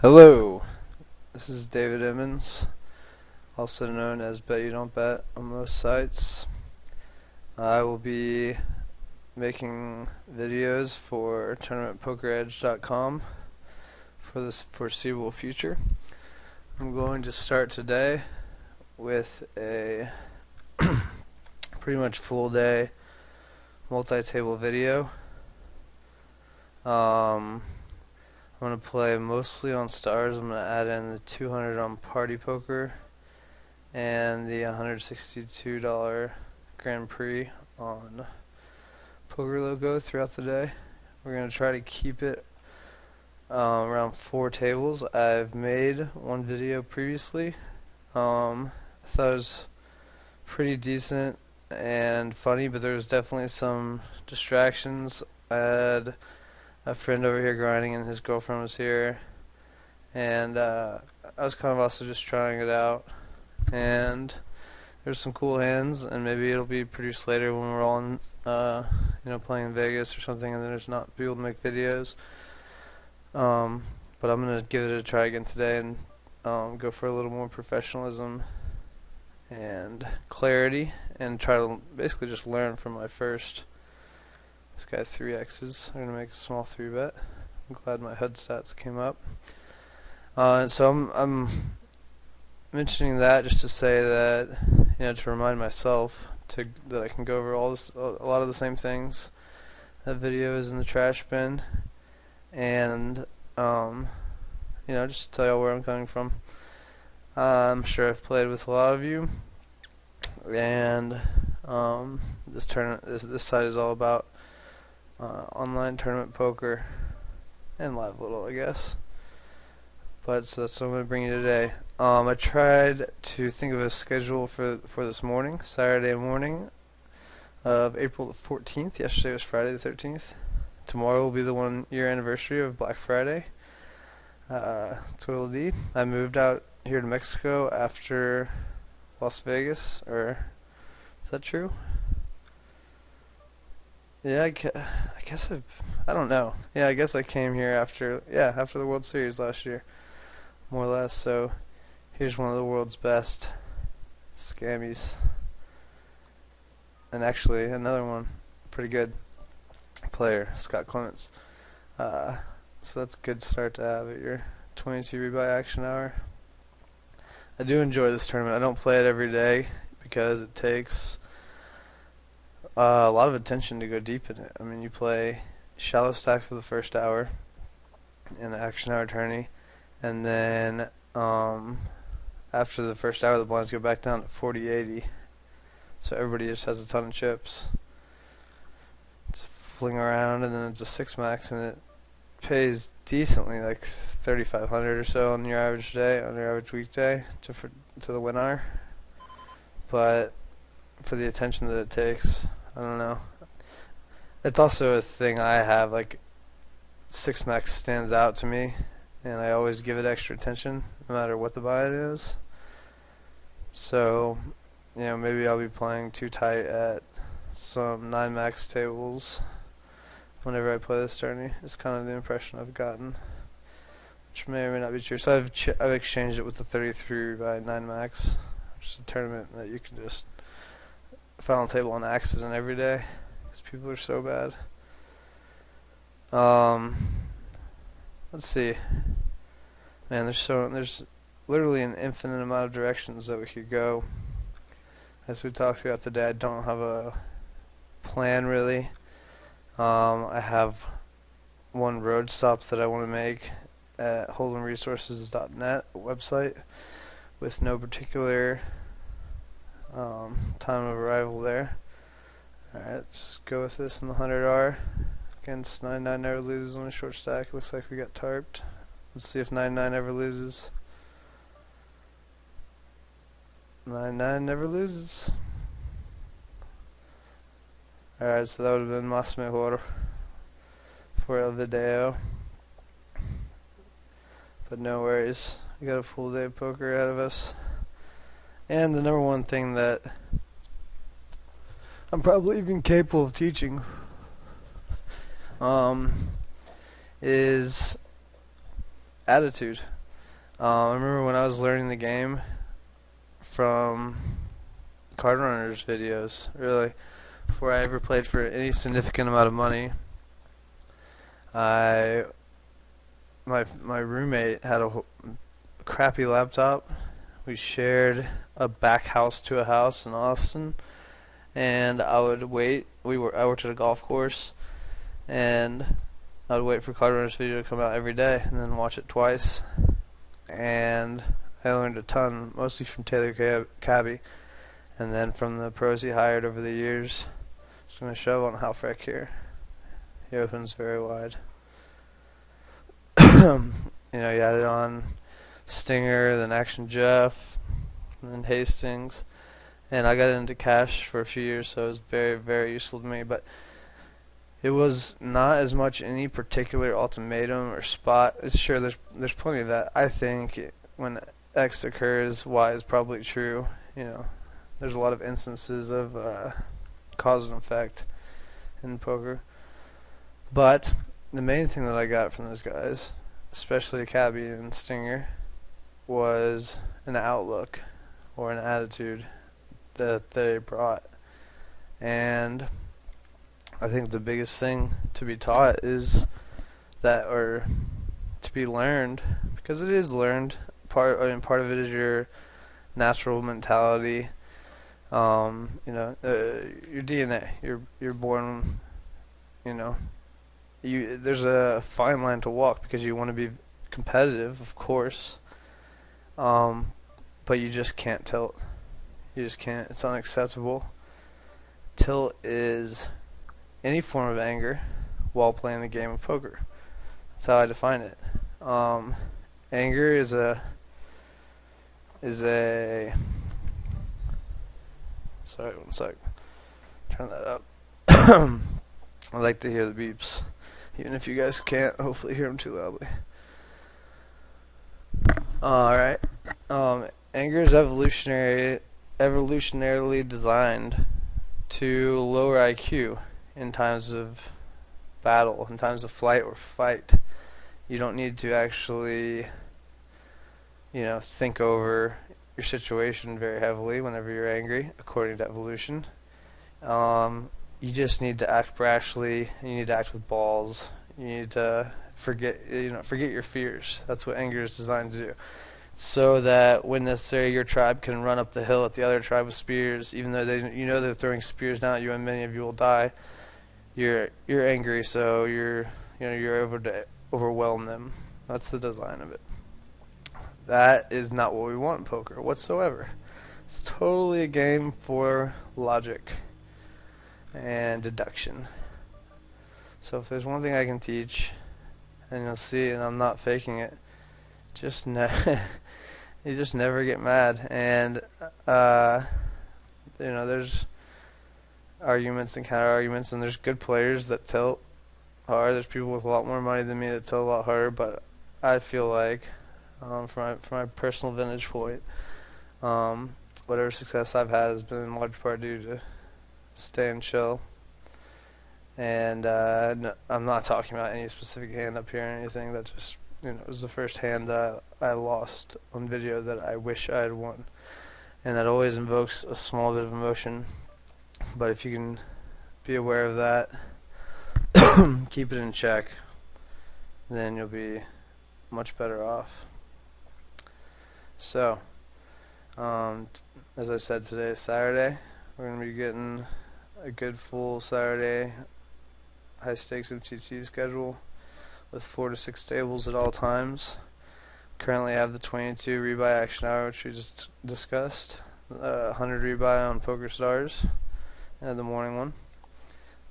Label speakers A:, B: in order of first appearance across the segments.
A: Hello, this is David Emmons, also known as betudontbet on most sites. I will be making videos for tournamentpokeredge.com for this foreseeable future. I'm going to start today with a pretty much full day multi-table video. I'm going to play mostly on stars. I'm going to add in the 200 on Party Poker and the $162 Grand Prix on Poker Logo throughout the day. We're going to try to keep it around 4 tables. I've made one video previously. I thought it was pretty decent and funny, but there was definitely some distractions. I had a friend over here grinding and his girlfriend was here, and I was kind of also just trying it out, and there's some cool hands, and maybe it'll be produced later when we're all in, playing in Vegas or something, and there's not people to make videos. But I'm gonna give it a try again today and go for a little more professionalism and clarity, and try to basically just learn from my first. This guy 3X's. I'm gonna make a small 3-bet. I'm glad my HUD stats came up. And so I'm mentioning that just to say that, to remind myself that I can go over a lot of the same things. That video is in the trash bin, and just to tell y'all where I'm coming from. I'm sure I've played with a lot of you, and this site is all about online tournament poker and live little, I guess. But so that's what I'm going to bring you today. I tried to think of a schedule for this morning, Saturday morning of April the 14th. Yesterday was Friday the 13th. Tomorrow will be the 1-year anniversary of Black Friday. Twiddle-dee. I moved out here to Mexico after Las Vegas, or is that true? Yeah, I guess I don't know. Yeah, I guess I came here after the World Series last year, more or less. So here's one of the world's best scammies, and actually another one, pretty good player, Scott Clements. So that's a good start to have at your 22 rebuy action hour. I do enjoy this tournament. I don't play it every day because it takes a lot of attention to go deep in it. I mean, you play shallow stack for the first hour in the action hour tourney, and then after the first hour the blinds go back down to 40-80, so everybody just has a ton of chips. It's fling around, and then it's a 6 max, and it pays decently, like 3,500 or so on your average day, on your average weekday to the winner. But for the attention that it takes, I don't know. It's also a thing I have, like 6 max stands out to me, and I always give it extra attention no matter what the buy-in is. So, maybe I'll be playing too tight at some 9 max tables whenever I play this tourney. It's kind of the impression I've gotten, which may or may not be true. So I've exchanged it with the 33 by 9 max, which is a tournament that you can just final table on accident every day because people are so bad. Let's see. Man, there's literally an infinite amount of directions that we could go. As we talk throughout the day, I don't have a plan really. I have one road stop that I want to make at hold'emresources.net website with no particular time of arrival there. Alright, let's go with this in the 100R against 99 never loses on a short stack. Looks like we got tarped. Let's see if 99 ever loses. 99 never loses. Alright, so that would have been más mejor for el video. But no worries. We got a full day of poker ahead of us. And the number one thing that I'm probably even capable of teaching is attitude. I remember when I was learning the game from card runners videos, really, before I ever played for any significant amount of money. My roommate had a crappy laptop. We shared a back house to a house in Austin, and I would wait. I worked at a golf course, and I would wait for card runners video to come out every day, and then watch it twice. And I learned a ton, mostly from Taylor Cabby, and then from the pros he hired over the years. Just gonna show on how Freck here. He opens very wide. You know, you added on Stinger, then Action Jeff, and then Hastings, and I got into cash for a few years, so it was very, very useful to me. But it was not as much any particular ultimatum or spot. Sure, there's plenty of that. I think when X occurs, Y is probably true. You know, there's a lot of instances of cause and effect in poker. But the main thing that I got from those guys, especially Cabby and Stinger, was an outlook or an attitude that they brought. And I think the biggest thing to be taught is that, or to be learned, because it is learned. Part of it is your natural mentality. Your DNA. You're born. You know, there's a fine line to walk because you want to be competitive, of course. But you just can't tilt. You just can't. It's unacceptable. Tilt is any form of anger while playing the game of poker. That's how I define it. Anger is a sorry, one sec. Turn that up. I like to hear the beeps, even if you guys can't. Hopefully, hear them too loudly. All right. Anger is evolutionarily designed to lower IQ in times of battle, in times of flight or fight. You don't need to actually, think over your situation very heavily whenever you're angry, according to evolution. You just need to act brashly. You need to act with balls. You need to forget your fears. That's what anger is designed to do. So that when necessary, your tribe can run up the hill at the other tribe with spears, even though they're throwing spears down at you, and many of you will die. You're angry, so you're able to overwhelm them. That's the design of it. That is not what we want in poker whatsoever. It's totally a game for logic and deduction. So if there's one thing I can teach, and you'll see, and I'm not faking it, just you just never get mad. And there's arguments and counter arguments, and there's good players that tilt hard. There's people with a lot more money than me that tilt a lot harder. But I feel like, from my personal vantage point, whatever success I've had has been in large part due to staying chill. And no, I'm not talking about any specific hand up here or anything. That just, it was the first hand that I lost on video that I wish I had won. And that always invokes a small bit of emotion. But if you can be aware of that, keep it in check, then you'll be much better off. So, as I said, today is Saturday. We're going to be getting a good full Saturday high stakes MTT schedule with 4 to 6 tables at all times. Currently I have the 22 rebuy action hour, which we just discussed, 100 rebuy on Poker Stars, and the morning one,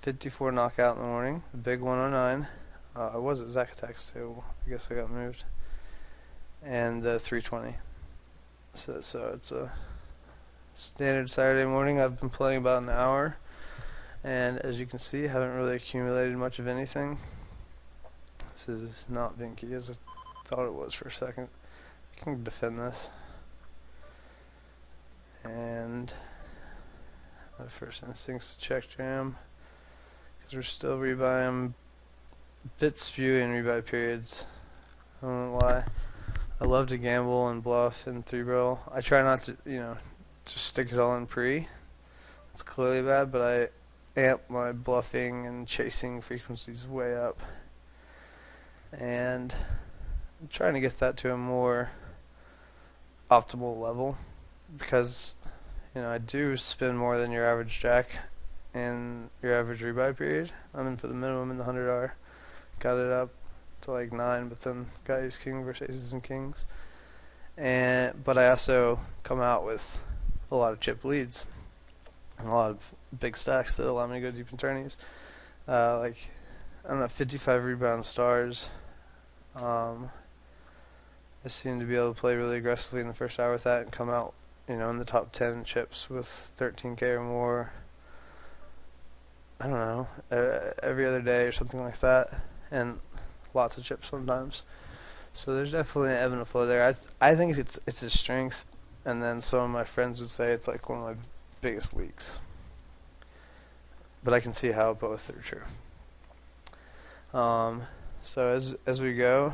A: 54 knockout in the morning, the big 109. I was at Zack Attack's table. I guess I got moved. And the 320. So it's a standard Saturday morning. I've been playing about an hour. And as you can see, I haven't really accumulated much of anything. This is not Vinky as I thought it was for a second. I can defend this. And my first instinct's to check jam, because we're still rebuying bit spew and rebuy periods. I don't know why. I love to gamble and bluff and three barrel. I try not to, just stick it all in pre. It's clearly bad, but I amp my bluffing and chasing frequencies way up. And I'm trying to get that to a more optimal level because, I do spin more than your average jack in your average rebuy period. I'm in for the minimum in the 100R. Got it up to like 9, but then got ace king versus aces and kings. But I also come out with a lot of chip leads and a lot of big stacks that allow me to go deep in tourneys. I don't know, 55 rebound stars. I seem to be able to play really aggressively in the first hour with that and come out, in the top 10 chips with 13K or more. I don't know, every other day or something like that, and lots of chips sometimes. So there's definitely an ebb and a flow there. I think it's a strength, and then some of my friends would say it's like one of my biggest leaks. But I can see how both are true. So as we go,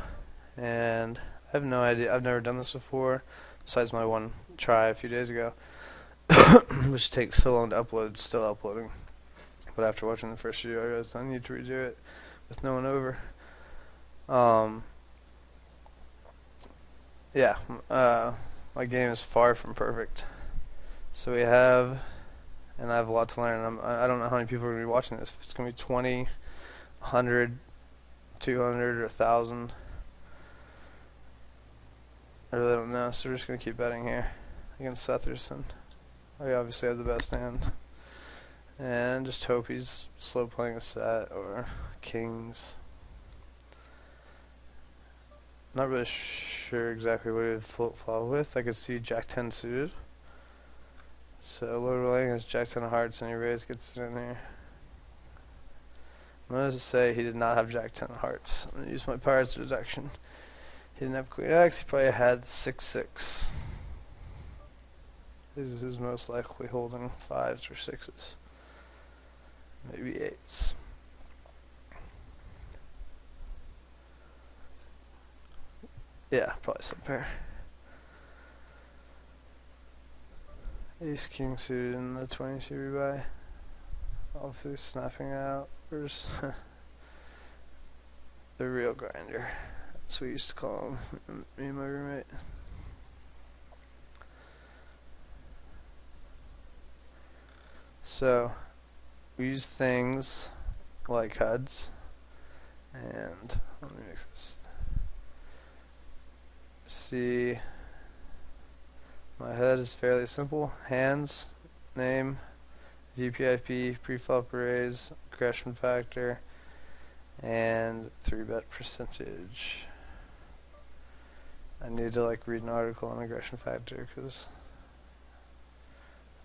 A: and I have no idea. I've never done this before, besides my one try a few days ago, which takes so long to upload. Still uploading. But after watching the first video, I realized I need to redo it with no one over. My game is far from perfect. So we have, and I have a lot to learn. I don't know how many people are going to be watching this. If it's going to be 20, 100, 200, or 1,000. I really don't know. So we're just going to keep betting here against Setherson. I obviously have the best hand. And just hope he's slow playing a set or kings. Not really sure exactly what he would flip flop with. I could see Jack 10 suited. So low rolling has Jack 10 of hearts and he raise gets it in here. I'm going to say he did not have Jack 10 of hearts. I'm going to use my Pirates deduction. He didn't have Queen X, he probably had 6-6. This is his most likely holding 5s or 6s. Maybe 8s. Yeah, probably some pair. Ace king suited in the 22 rebuy. Obviously snapping out. Where's the real grinder? That's what we used to call him, me and my roommate. So we use things like HUDs, and let me mix this. See, my HUD is fairly simple. Hands, name, VPIP, preflop arrays, aggression factor, and 3-bet percentage. I need to read an article on aggression factor because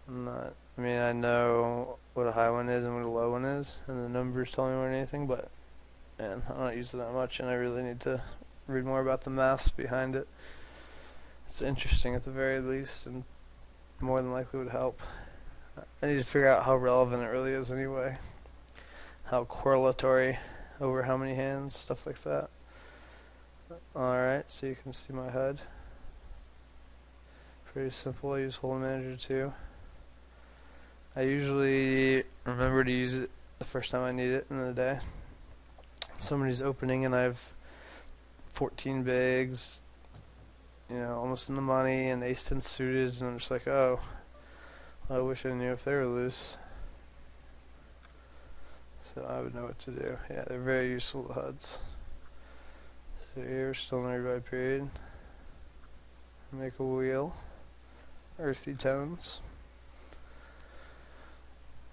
A: I know what a high one is and what a low one is, and the numbers tell me more than anything, but man, I don't use it that much, and I really need to read more about the maths behind it. It's interesting at the very least, and more than likely would help. I need to figure out how relevant it really is anyway. How correlatory over how many hands, stuff like that. Alright, so you can see my HUD. Pretty simple. I use Hold Manager too. I usually remember to use it the first time I need it in the day. Somebody's opening and I have 14 bigs, almost in the money, and ace 10 suited, and I'm just like, oh, I wish I knew if they were loose. So I would know what to do. Yeah, they're very useful, the HUDs. So here we're still in the rebuy period. Make a wheel. Earthy tones.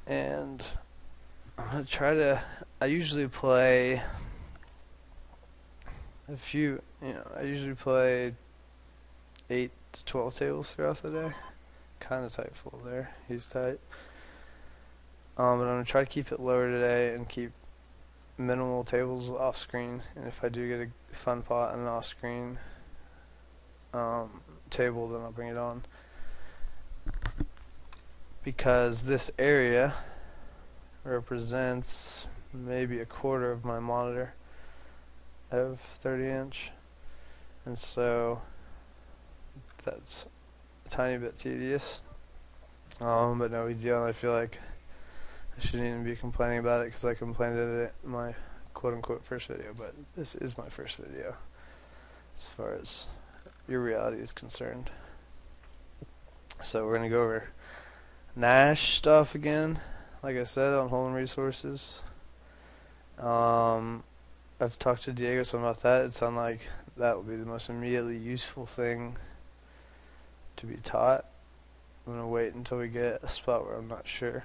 A: And I'm going to try to, I usually play a few, I usually play 8 to 12 tables throughout the day. Kind of tight full there. He's tight. But I'm going to try to keep it lower today and keep minimal tables off screen. And if I do get a fun pot and an off screen table, then I'll bring it on. Because this area represents maybe a quarter of my monitor. I have 30 inch. and so that's a tiny bit tedious. But no big deal. I feel like I shouldn't even be complaining about it because I complained about it in my quote-unquote first video, but this is my first video as far as your reality is concerned. So we're going to go over Nash stuff again, like I said, on holding resources. I've talked to Diego some about that. It sounds like that will be the most immediately useful thing to be taught. I'm going to wait until we get a spot where I'm not sure,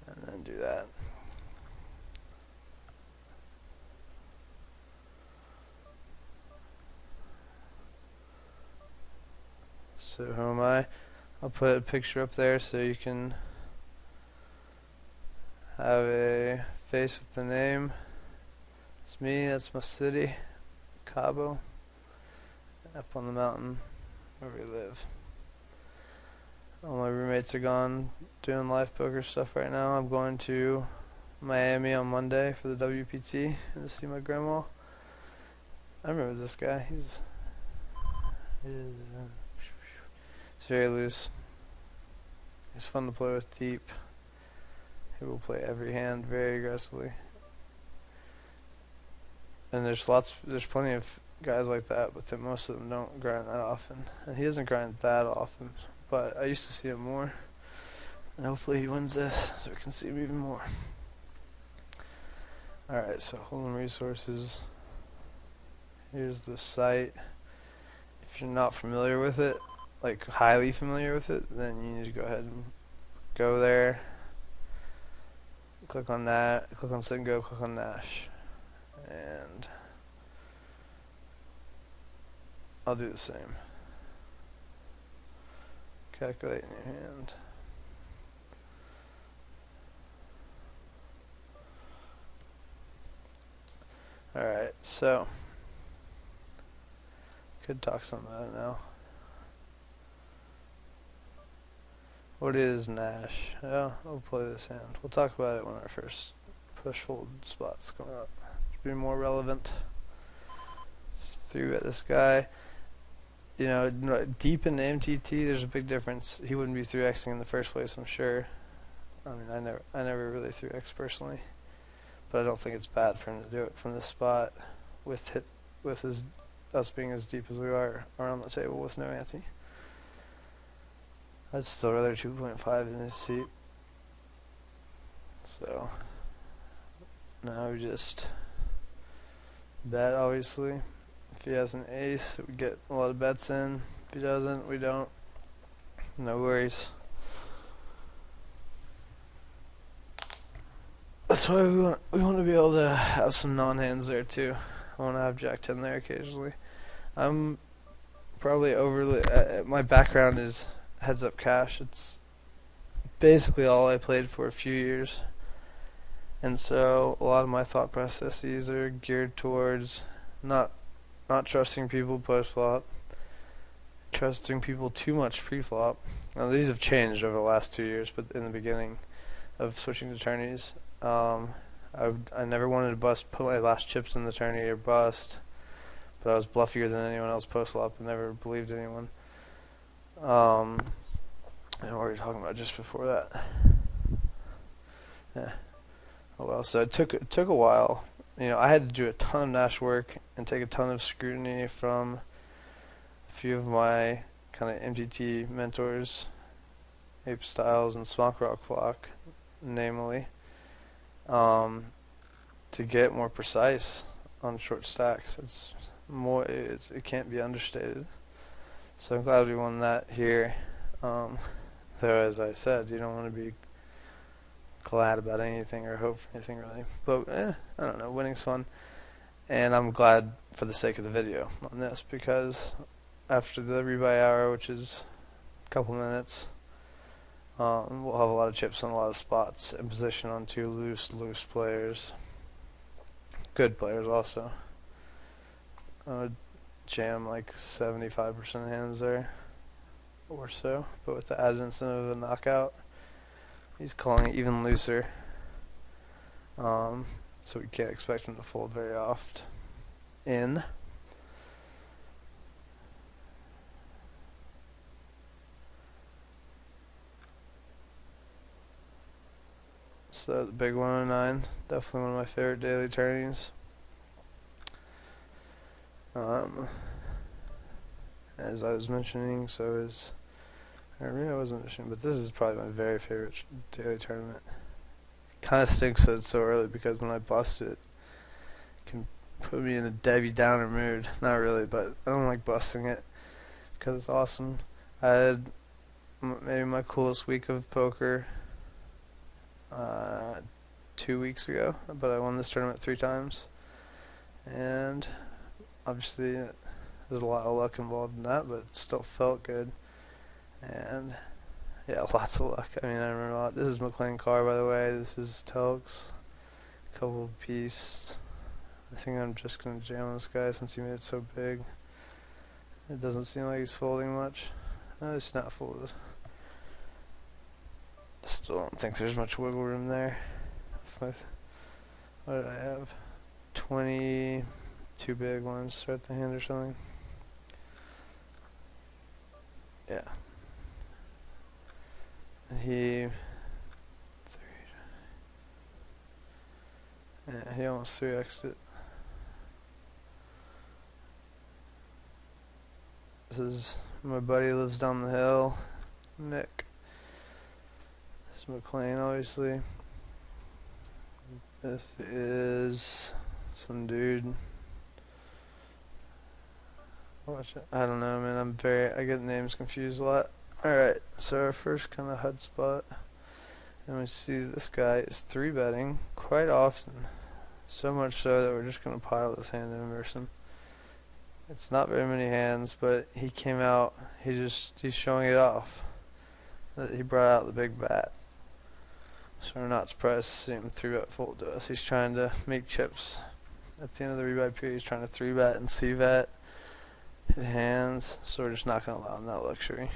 A: and then do that. So who am I? I'll put a picture up there so you can have a face with the name. It's me, that's my city, Cabo, up on the mountain where we live. All my roommates are gone doing live poker stuff right now. I'm going to Miami on Monday for the WPT and to see my grandma. I remember this guy. He's very loose. He's fun to play with deep. He will play every hand very aggressively. And there's plenty of guys like that, but then most of them don't grind that often. And he doesn't grind that often, but I used to see him more. And hopefully he wins this so we can see him even more. Alright, so holding resources. Here's the site. If you're not familiar with it, like highly familiar with it, then you need to go ahead and go there. Click on that, click on Sit and Go, click on Nash. And I'll do the same. Calculate in your hand. Alright, so could talk some about it now. What is Nash? Oh, we'll play this hand. We'll talk about it when our first push fold spots come up. To be more relevant. 3-bet this guy. You know, deep in the MTT, there's a big difference. He wouldn't be 3xing in the first place, I'm sure. I mean, I never really 3x personally, but I don't think it's bad for him to do it from this spot with us being as deep as we are around the table with no ante. I'd still rather 2.5 in his seat. So now we just bet, obviously. If he has an ace, we get a lot of bets in. If he doesn't, we don't. No worries. That's why we want to be able to have some non-hands there too. I want to have Jack 10 there occasionally. I'm probably overly. My background is heads up cash. It's basically all I played for a few years, and so a lot of my thought processes are geared towards not trusting people post flop, trusting people too much pre flop. Now these have changed over the last 2 years, but in the beginning of switching to tourneys, I never wanted to put my last chips in the tourney or bust, but I was bluffier than anyone else post flop and never believed anyone. And what were we talking about just before that? Yeah. Oh well, so it took a while. You know, I had to do a ton of Nash work and take a ton of scrutiny from a few of my kind of MTT mentors, Ape Styles and Smock Rock Flock, namely, to get more precise on short stacks. It can't be understated. So I'm glad we won that here. Though, as I said, you don't want to be glad about anything or hope for anything really. But I don't know, winning's fun. And I'm glad for the sake of the video on this, because after the rebuy hour, which is a couple minutes, we'll have a lot of chips on a lot of spots in position on two loose players. Good players also. I would jam like 75% of hands there or so, but with the added incentive of a knockout, he's calling it even looser. So we can't expect him to fold very often. So the big 109, definitely one of my favorite daily tourneys. As I was mentioning, so is, or maybe I wasn't mentioning, but this is probably my very favorite daily tournament. Kind of stinks that it's so early because when I bust it, it can put me in a Debbie Downer mood. Not really, but I don't like busting it because it's awesome. I had maybe my coolest week of poker 2 weeks ago, but I won this tournament 3 times, and obviously there's a lot of luck involved in that, but it still felt good. And yeah, lots of luck. I mean, I remember a lot. This is McLean Carr, by the way. This is Telks. Couple of piece. I think I'm just gonna jam this guy since he made it so big. It doesn't seem like he's folding much. No, it's not folded. Still don't think there's much wiggle room there. That's my. What did I have? 22 big ones. Start the hand or something. Yeah. He almost 3x'd it. This is my buddy who lives down the hill, Nick. This is McLean, obviously. This is some dude. Watch it. I don't know, man. I get names confused a lot. Alright, so our first kind of HUD spot. And we see this guy is 3-betting quite often. So much so that we're just going to pile this hand and immerse him. It's not very many hands, but he came out, he's showing it off. That he brought out the big bat. So we're not surprised to see him 3-bet fold to us. He's trying to make chips. At the end of the rebuy period, he's trying to 3-bet and c-bet. Hit hands, so we're just not going to allow him that luxury.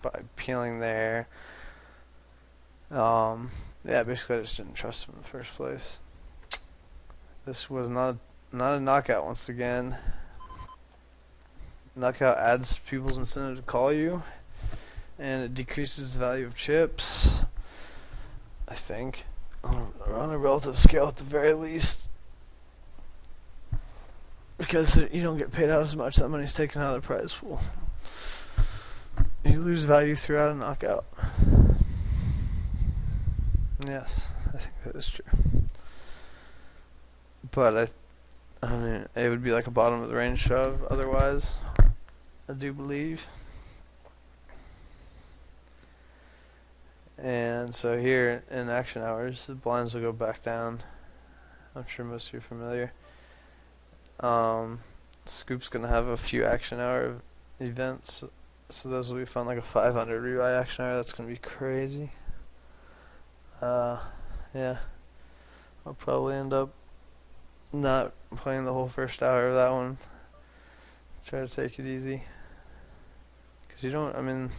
A: By peeling there. Yeah, basically I just didn't trust him in the first place. This was not a knockout once again. Knockout adds people's incentive to call you, and it decreases the value of chips, I think, on a relative scale at the very least. Because you don't get paid out as much, that money's taken out of the prize pool. You lose value throughout a knockout. Yes, I think that is true. But I mean, it would be like a bottom of the range shove otherwise, I do believe. And so here in action hours, the blinds will go back down. I'm sure most of you are familiar. Scoop's gonna have a few action hour events, so those will be fun, like a 500 rebuy action hour. That's gonna be crazy. Yeah, I'll probably end up not playing the whole first hour of that one. Try to take it easy. Cause you can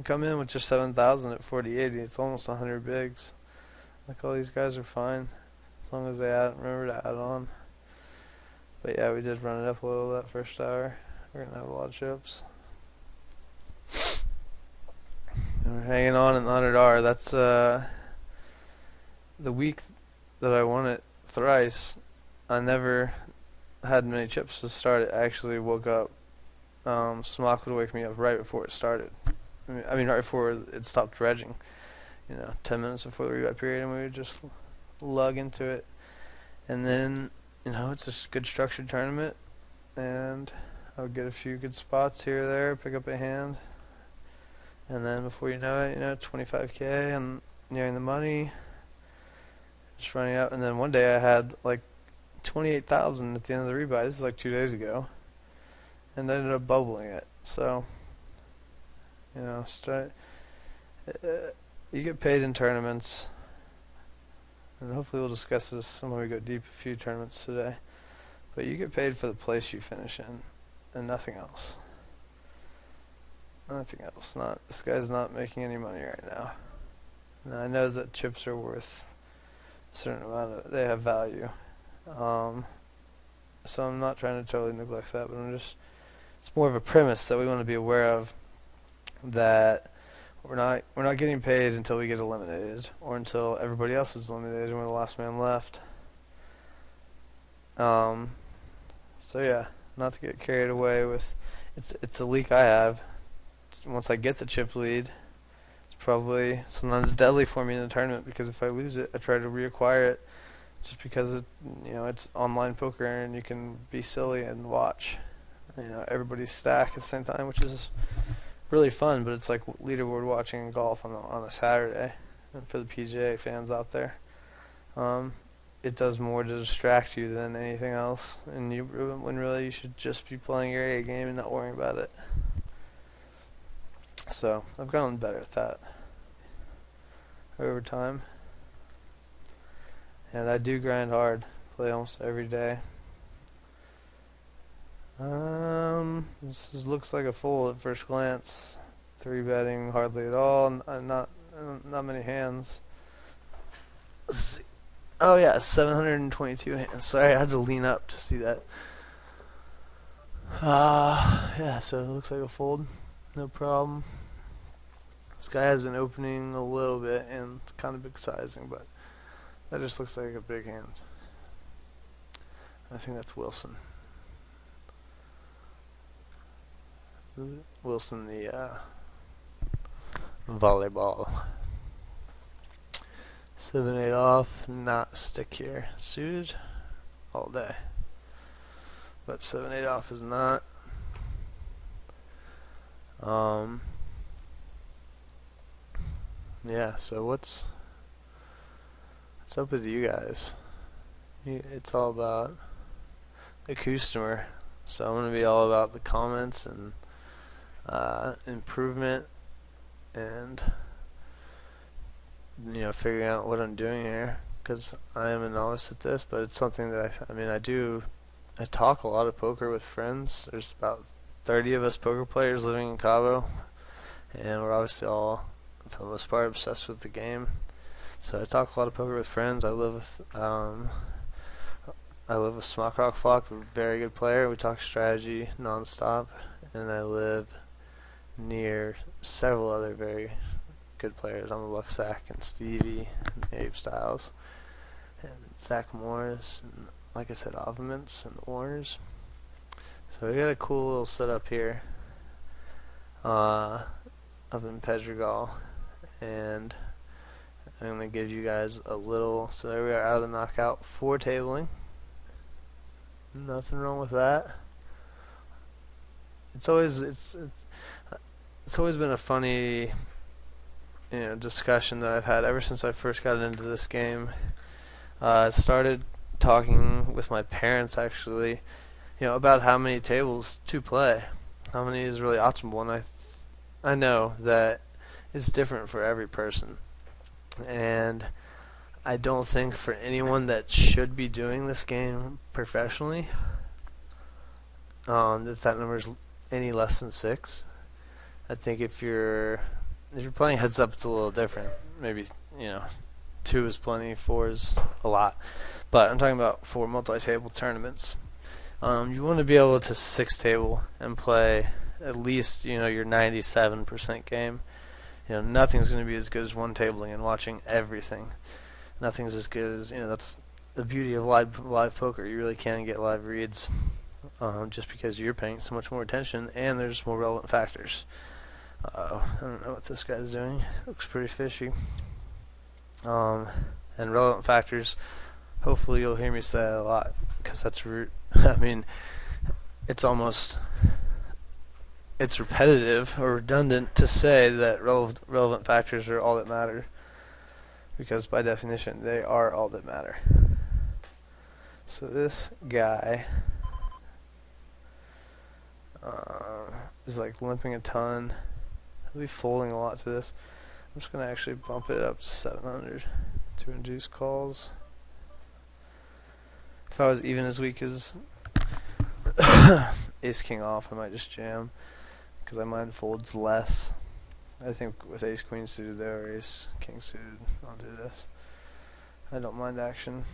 A: come in with just 7,000 at 4080. It's almost 100 bigs. Like, all these guys are fine as long as they remember to add on. But yeah, we did run it up a little that first hour. We're gonna have a lot of chips. And we're hanging on in the 100R. That's the week that I won it thrice. I never had many chips to start it. I actually woke up. Smock would wake me up right before it started. I mean right before it stopped dredging. 10 minutes before the rebuy period, and we would just lug into it. And then, it's a good structured tournament, and I would get a few good spots here or there, pick up a hand, and then before you know it, 25K, I'm nearing the money, just running out. And then one day I had like 28,000 at the end of the rebuy. This is like 2 days ago, and I ended up bubbling it. So, you get paid in tournaments, and hopefully we'll discuss this when we go deep a few tournaments today. But you get paid for the place you finish in, and nothing else. Nothing else. This guy's not making any money right now. Now I know that chips are worth a certain amount they have value. So I'm not trying to totally neglect that, but it's more of a premise that we want to be aware of, that we're not getting paid until we get eliminated, or until everybody else is eliminated and we're the last man left. So yeah, not to get carried away with, it's a leak I have. Once I get the chip lead, it's probably sometimes deadly for me in the tournament, because if I lose it, I try to reacquire it, just because it's online poker and you can be silly and watch everybody stack at the same time, which is really fun. But it's like leaderboard watching golf on a Saturday, and for the PGA fans out there. It does more to distract you than anything else, and when really you should just be playing your A game and not worrying about it. So I've gotten better at that over time, and I do grind hard, play almost every day. This looks like a fold at first glance. 3-betting hardly at all, not many hands. Let's see. Oh yeah, 722 hands. Sorry, I had to lean up to see that. Yeah, so it looks like a fold. No problem. This guy has been opening a little bit and kind of big sizing, but that just looks like a big hand. I think that's Wilson. Wilson, the volleyball. 7-8 off, not stick here. Suited all day, but 7-8 off is not. Yeah, so what's up with you guys? It's all about the customer, so I'm gonna be all about the comments and improvement, and figuring out what I'm doing here, because I am a novice at this, but it's something that I talk a lot of poker with friends. There's about 30 of us poker players living in Cabo, and we're obviously all, for the most part, obsessed with the game. So I talk a lot of poker with friends. I live with Smock Rock Flock, a very good player. We talk strategy nonstop, and I live near several other very good players. I'm a Luxac and Stevie and Abe Styles and Zach Morris and, like I said, Avaments and Warners. So we got a cool little setup here up in Pedregal, and I'm going to give you guys a little. So there we are, out of the knockout, 4 tabling. Nothing wrong with that. It's always been a funny discussion that I've had ever since I first got into this game. I started talking with my parents, actually, about how many tables to play, how many is really optimal, and I know that it's different for every person, and I don't think for anyone that should be doing this game professionally that number is any less than 6. I think if you're playing heads up, it's a little different. Maybe 2 is plenty, 4 is a lot, but I'm talking about for multi-table tournaments. You want to be able to 6-table and play at least your 97% game. Nothing's going to be as good as 1-tabling and watching everything. Nothing's as good as that's the beauty of live poker. You really can get live reads, just because you're paying so much more attention and there's more relevant factors. I don't know what this guy's doing. Looks pretty fishy. And relevant factors, hopefully you'll hear me say that a lot, because that's root. I mean, it's repetitive or redundant to say that relevant factors are all that matter, because by definition they are all that matter. So this guy is like limping a ton. He'll be folding a lot to this. I'm just going to actually bump it up to 700 to induce calls. If I was even as weak as Ace King off, I might just jam, because I mind folds less. I think with Ace Queen suited there, or Ace King suited, I'll do this. I don't mind action.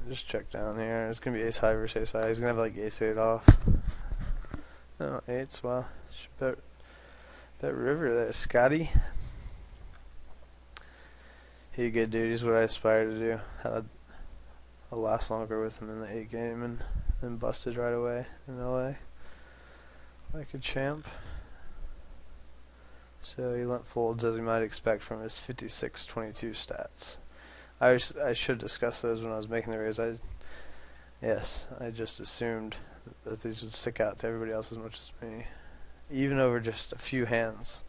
A: Just check down here. It's gonna be Ace High versus Ace High. He's gonna have like Ace 8 off. Oh, eights. Wow. Should bet river there, Scotty. He a good dude. He's what I aspire to do. I'll last longer with him in the 8 game and then busted right away in LA like a champ. So he lent folds as you might expect from his 56-22 stats. I should discuss those when I was making the raise. I just assumed that these would stick out to everybody else as much as me, even over just a few hands.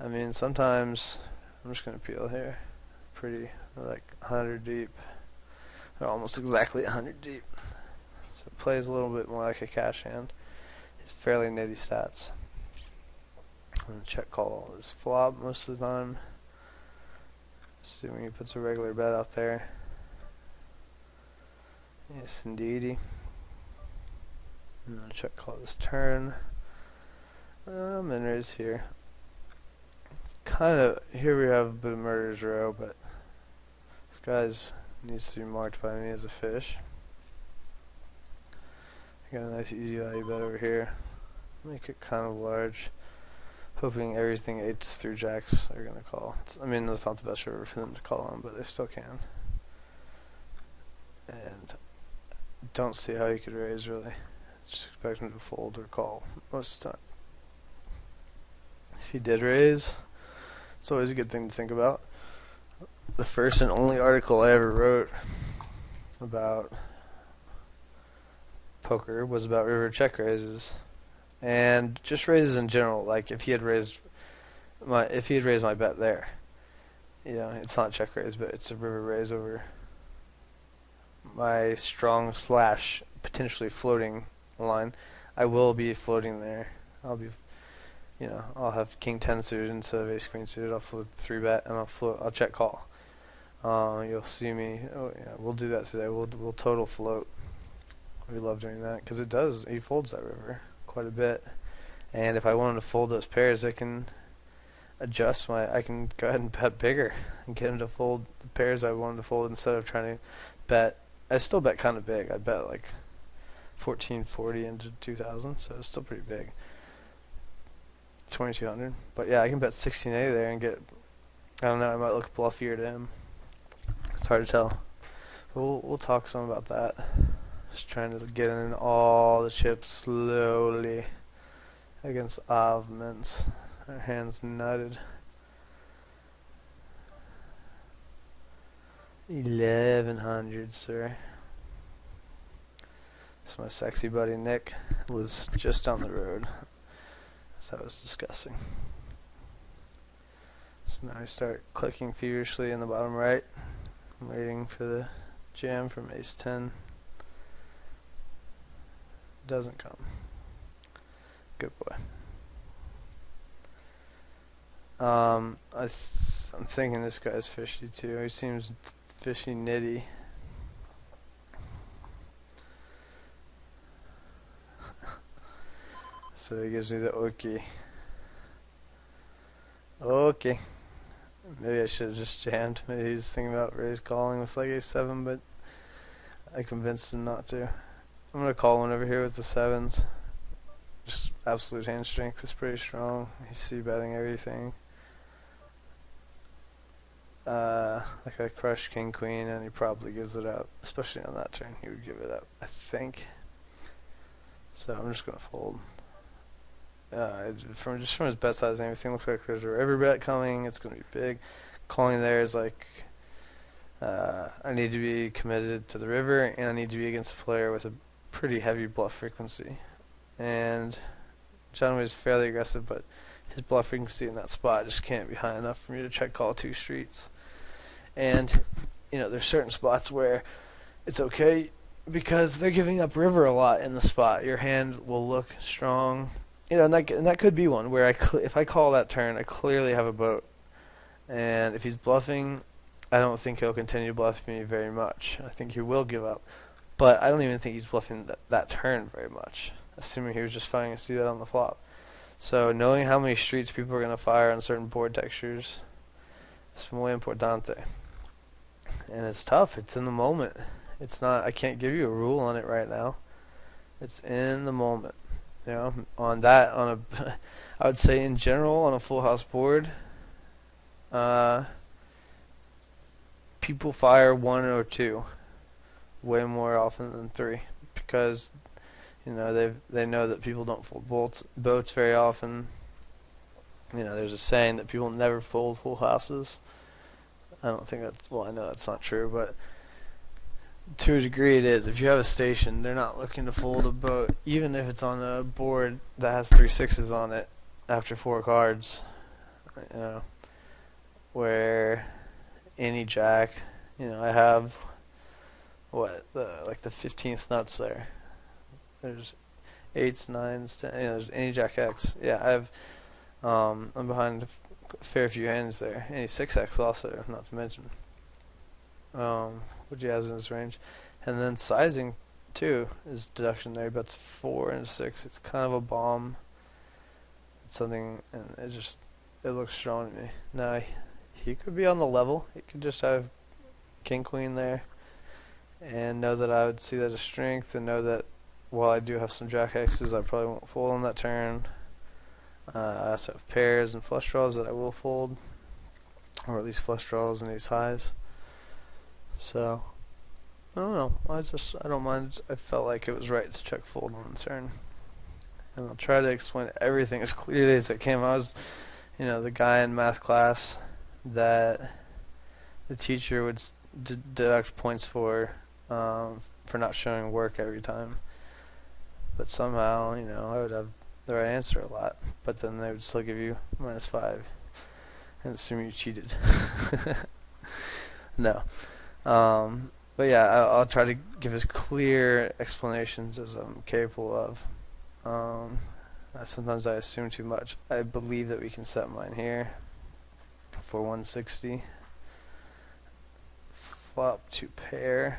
A: I mean, sometimes I'm just gonna peel here, pretty like 100 deep, or almost exactly 100 deep. So it plays a little bit more like a cash hand. It's fairly nitty stats. I'm gonna check call his flop most of the time, assuming he puts a regular bet out there. Yes, indeedy. I'm gonna check call this turn. Min raise here. Kind of here we have a bit of murder's row, but this guy's needs to be marked by me as a fish. I got a nice easy value bet over here. Make it kind of large, hoping everything 8s through jacks are gonna call. I mean, that's not the best river for them to call on, but they still can. And don't see how he could raise really. Just expect him to fold or call most of the time. If he did raise, it's always a good thing to think about. The first and only article I ever wrote about poker was about river check raises, and just raises in general. Like if he had raised my bet there, you know, it's not check raise, but it's a river raise over my strong slash potentially floating line. I will be floating there. I'll be, you know, I'll have king 10 suited instead of ace queen suited. I'll float 3-bet and I'll check call. You'll see me. Oh yeah, we'll do that today. We'll total float. We love doing that because it does. He folds that river quite a bit, and if I wanted to fold those pairs, I can adjust my. I can go ahead and bet bigger and get him to fold the pairs I wanted to fold instead of trying to bet. I still bet kind of big. I bet like 1440 into 2000, so it's still pretty big. 2200, but yeah, I can bet 1680 there and get. I don't know. I might look bluffier to him. It's hard to tell. But we'll talk some about that. Just trying to get in all the chips slowly against Emmons. Our hands nutted. 1100, sir. This is my sexy buddy Nick. Lives just down the road, as I was discussing. So now I start clicking feverishly in the bottom right. I'm waiting for the jam from ace 10. Doesn't come. Good boy. I'm thinking this guy's fishy too. He seems fishy nitty. So he gives me the okay. Okay. Maybe I should have just jammed. Maybe he's thinking about raise calling with like a 7, but I convinced him not to. I'm going to call one over here with the 7s. Just absolute hand strength is pretty strong. He's c-betting everything. Like I crush king queen, and he probably gives it up. Especially on that turn, he would give it up, I think. So I'm just going to fold. From his bet size and everything, looks like there's a river bet coming. It's going to be big. Calling there is like I need to be committed to the river, and I need to be against a player with a pretty heavy bluff frequency. And John was fairly aggressive, but his bluff frequency in that spot just can't be high enough for me to check call 2 streets. And you know, there's certain spots where it's okay because they're giving up river a lot in the spot. Your hand will look strong. You know, and that could be one where if I call that turn, I clearly have a boat. And if he's bluffing, I don't think he'll continue to bluff me very much. I think he will give up. But I don't even think he's bluffing that turn very much, assuming he was just finding a c-bet on the flop. So knowing how many streets people are going to fire on certain board textures, it's muy importante. And it's tough. It's in the moment. It's not. I can't give you a rule on it right now. It's in the moment. You know, on that, on a, I would say in general on a full house board, uh, people fire one or two way more often than three because they know that people don't fold boats very often. You know, there's a saying that people never fold full houses. I don't think that's, well, I know that's not true, but to a degree it is. If you have a station, they're not looking to fold a boat, even if it's on a board that has 3 6s on it after 4 cards. You know, where any jack, I have the 15th nuts there. There's 8s, 9s, 10, there's any jack X. Yeah, I'm behind a fair few hands there. Any 6X also, not to mention. What he has in his range. And then sizing, too, is deduction there. He bets 4 and 6. It's kind of a bomb. It's something, and it looks strong to me. Now, he could be on the level. He could just have king, queen there. And know that I would see that as strength, and know that while I do have some jack X's, I probably won't fold on that turn. I also have pairs and flush draws that I will fold, or at least flush draws and ace highs. So, I don't know. I don't mind. I felt like it was right to check fold on the turn. And I'll try to explain everything as clearly as I can. I was, the guy in math class that the teacher would deduct points for not showing work every time. But somehow, I would have the right answer a lot. But then they would still give you -5 and assume you cheated. No. But yeah, I'll try to give as clear explanations as I'm capable of. Sometimes I assume too much. I believe that we can set mine here for 160. Flop to pair.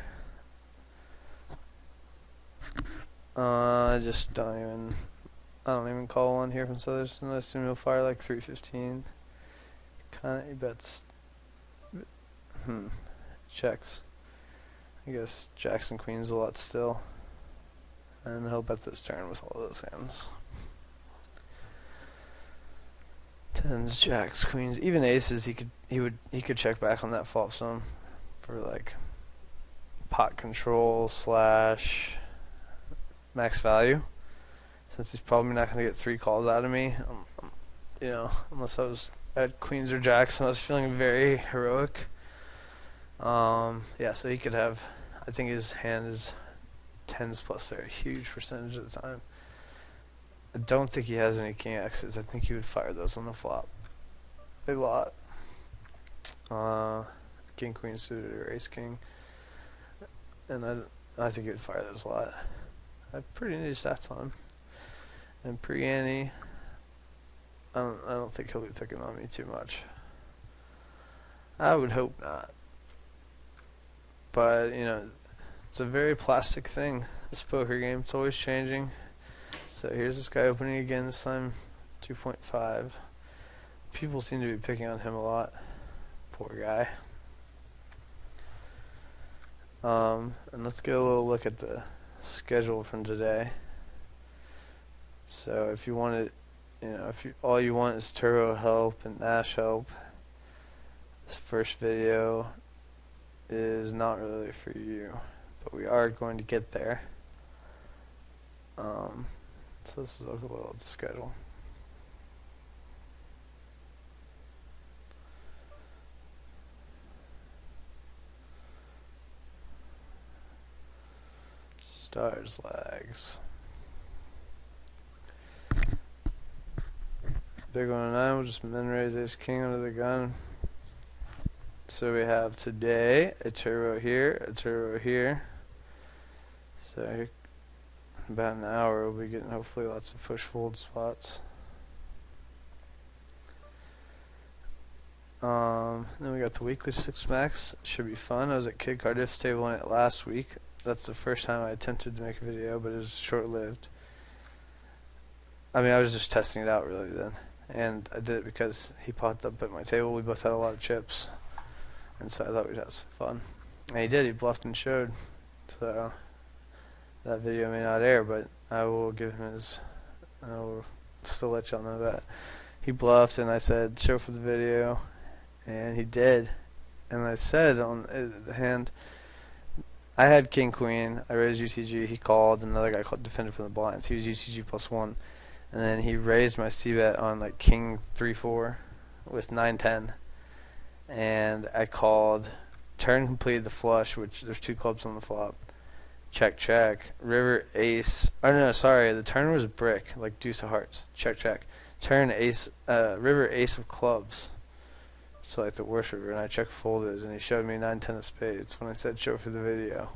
A: I don't even call one here from Southern. I assume he'll fire like 315. Kinda, he bets. Checks. I guess jacks and queens a lot still. And he'll bet this turn with all those hands. 10s, jacks, queens, even aces. He could check back on that flop some for like pot control / max value. Since he's probably not going to get 3 calls out of me, unless I had queens or jacks and I was feeling very heroic. Yeah, so he could have, I think his hand is 10s plus there, a huge percentage of the time. I don't think he has any king X's. I think he would fire those on the flop a lot. King, queen suited, or ace, king. And I think he would fire those a lot. I have pretty neat stats on him. And pre-ante, I don't think he'll be picking on me too much. I would hope not. But, it's a very plastic thing, this poker game. It's always changing. So here's this guy opening again, this time 2.5. People seem to be picking on him a lot. Poor guy. And let's get a little look at the schedule from today. So if you wanted, if all you want is turbo help and Nash help, this first video is not really for you, but we are going to get there. So let's look a little at the schedule. Stars, lags. Big 109, we'll just min raise ace king under the gun. So we have today a turbo here, a turbo here. So here, about an hour we'll be getting hopefully lots of push fold spots. Then we got the weekly 6 max. Should be fun. I was at Kid Cardiff's table in it last week. That's the first time I attempted to make a video, but it was short-lived. I mean, I was just testing it out really then. And I did it because he popped up at my table. We both had a lot of chips. And so I thought we'd have some fun. And he did. He bluffed and showed. So that video may not air, but I will give him his I'll still let y'all know that. He bluffed, and I said, show for the video, and he did. And I said on the hand, I had king queen. I raised UTG. He called. Another guy called defended from the blinds. He was UTG +1, and then he raised my c bet on like king 3-4 with 9-10, and I called. Turn completed the flush, which there's 2 clubs on the flop. Check check. River ace. Oh no, sorry. The turn was brick, like deuce of hearts. Check check. Turn ace. River ace of clubs. So like the worst river, and I check folded, and he showed me 9-10 of spades when I said show for the video.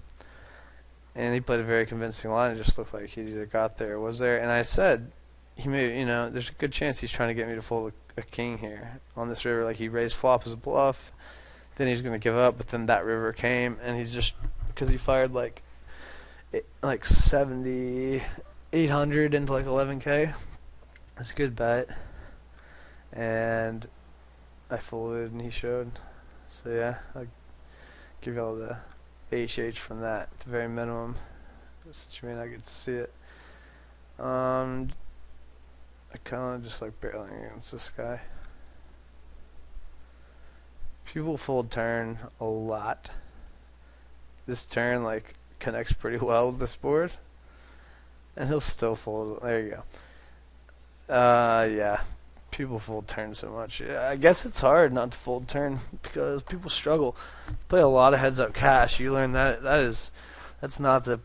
A: And he played a very convincing line. It just looked like he either got there or was there. And I said, he may, there's a good chance he's trying to get me to fold a king here on this river. Like he raised flop as a bluff, then he's gonna give up. But then that river came, and he's just because he fired like 70, 800 into like 11K. That's a good bet. And I folded and he showed. So yeah, I'll give y'all the HH from that at the very minimum. Since you may not get to see it. I kind of just like barreling against this guy. People fold turn a lot. This turn like connects pretty well with this board. And he'll still fold. There you go. Yeah. People fold turn so much. Yeah, I guess it's hard not to fold turn because people struggle. Play a lot of heads up cash. You learn that's not the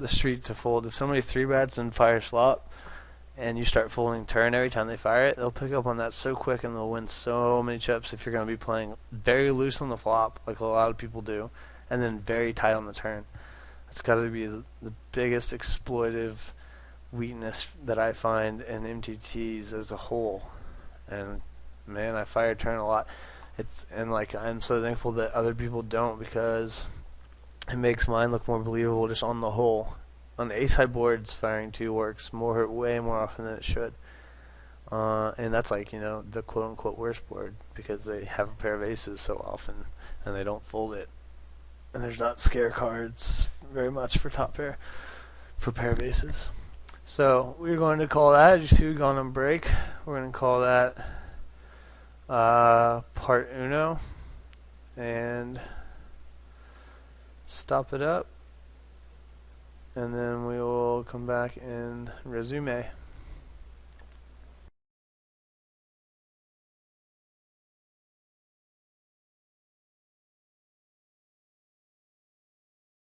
A: street to fold. If somebody 3-bets and fires flop, and you start folding turn every time they fire it, they'll pick up on that so quick and they'll win so many chips if you're going to be playing very loose on the flop, like a lot of people do, and then very tight on the turn. It's got to be the biggest exploitive weakness that I find in MTTs as a whole. And man, I fire turn a lot. I'm so thankful that other people don't, because it makes mine look more believable just on the whole. On ace high boards, firing 2 works way more often than it should. And that's like, the quote unquote worst board, because they have a pair of aces so often and they don't fold it. And there's not scare cards very much for top pair, for pair of aces. So we're going to call that. You see we've gone on break. We're going to call that part uno and stop it up. And then we will come back and resume.